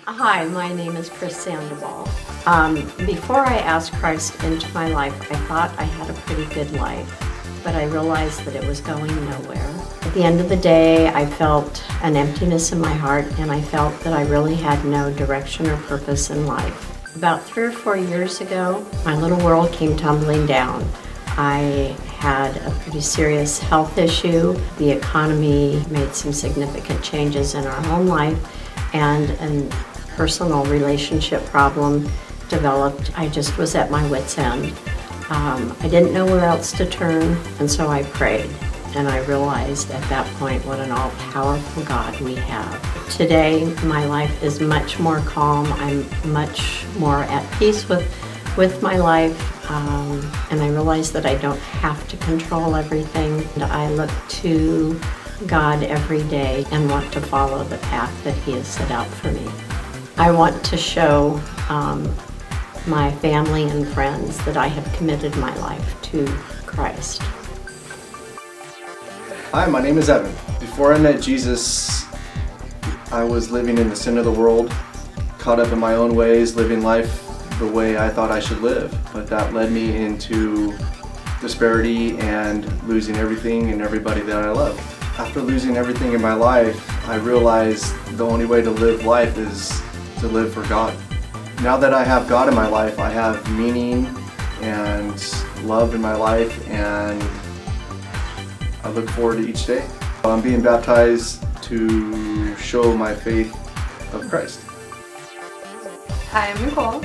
Hi, my name is Sandoval. Before I asked Christ into my life, I thought I had a pretty good life, but I realized that it was going nowhere. At the end of the day, I felt an emptiness in my heart, and I felt that I really had no direction or purpose in life. About 3 or 4 years ago, my little world came tumbling down. I had a pretty serious health issue. The economy made some significant changes in our home life, and a personal relationship problem developed. I just was at my wit's end. I didn't know where else to turn, and so I prayed. And I realized at that point what an all-powerful God we have. Today, my life is much more calm. I'm much more at peace with my life. And I realize that I don't have to control everything. And I look to God every day and want to follow the path that He has set out for me. I want to show my family and friends that I have committed my life to Christ. Hi, my name is Evan. Before I met Jesus, I was living in the sin of the world, caught up in my own ways, living life the way I thought I should live. But that led me into disparity and losing everything and everybody that I love. After losing everything in my life, I realized the only way to live life is to live for God. Now that I have God in my life, I have meaning and love in my life, and I look forward to each day. I'm being baptized to show my faith of Christ. Hi, I'm Nicole.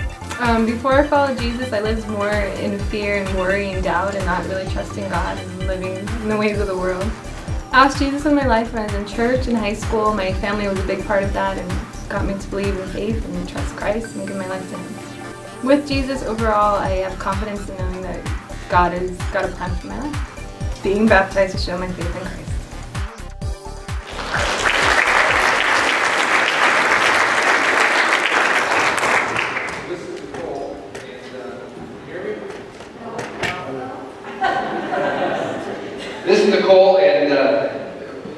Before I followed Jesus, I lived more in fear and worry and doubt and not really trusting God and living in the ways of the world. I asked Jesus in my life when I was in church in high school. My family was a big part of that and got me to believe in faith and trust Christ and give my life to Him. With Jesus, overall, I have confidence in knowing that God has got a plan for my life. Being baptized to show my faith in Christ. This is Nicole, and can you hear me? This is Nicole, and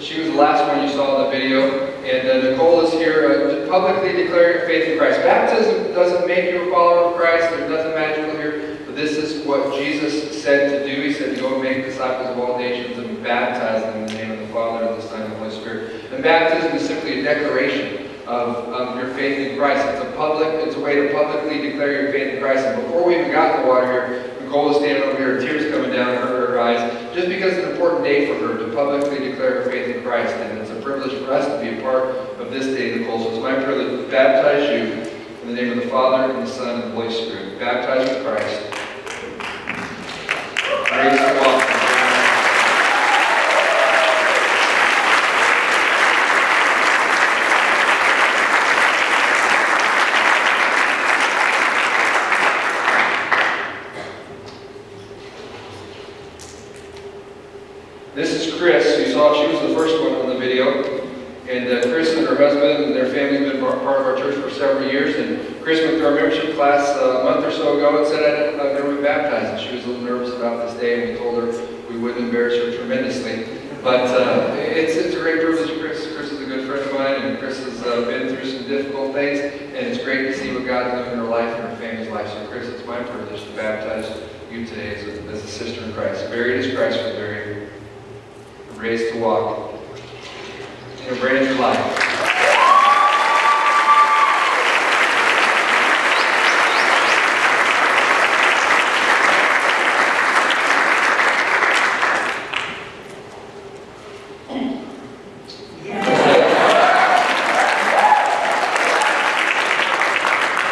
she was the last one you saw in the video. And Nicole is here to publicly declare your faith in Christ. Baptism doesn't make you a follower of Christ. There's nothing magical here. But this is what Jesus said to do. He said to go and make disciples of all nations and baptize them in the name of the Father, and the Son, and the Holy Spirit. And baptism is simply a declaration of your faith in Christ. It's a way to publicly declare your faith in Christ. And before we even got in the water here, Nicole is standing over here, tears coming down her eyes, just because it's an important day for her to publicly declare her faith in Christ. And it's a privilege for us to be a part of this day, Nicole. So it's my privilege to baptize you in the name of the Father, and the Son, and the Holy Spirit. Baptized with Christ. Grace to walk. This is Chris. You saw she was the first one on the video. And Chris and her husband and their family have been part of our church for several years. And Chris went through our membership class a month or so ago and said I've never been baptized. And she was a little nervous about this day, and we told her we wouldn't embarrass her tremendously. But it's a great privilege, Chris. Chris is a good friend of mine, and Chris has been through some difficult things. And it's great to see what God's doing in her life and her family's life. So Chris, it's my privilege to baptize you today as a sister in Christ. Buried as Christ was buried, raised to walk in a brand new life.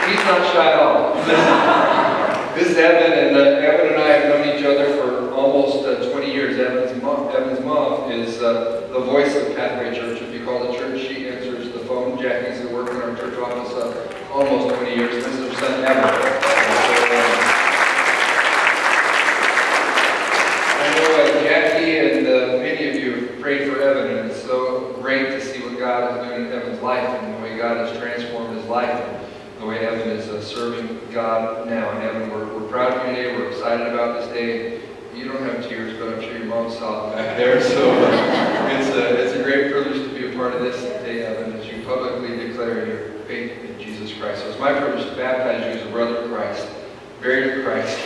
He's not shy at all. This is Evan, and Evan and I have known each other for almost 20 years. Evan's mom is the voice of Pathway Church. If you call the church, she answers the phone. Jackie's been working in our church office almost 20 years. This is her son, Evan. I know Jackie and many of you have prayed for Evan, and it's so great to see what God is doing in Evan's life and the way God has transformed his life. And the way Evan is serving God now. And Evan, we're proud of you today. We're excited about this day. You don't have tears, but I'm sure your mom saw it back there. So it's a great privilege to be a part of this day, Evan, as you publicly declare declare your faith in Jesus Christ. So it's my privilege to baptize you as a brother of Christ, buried with Christ,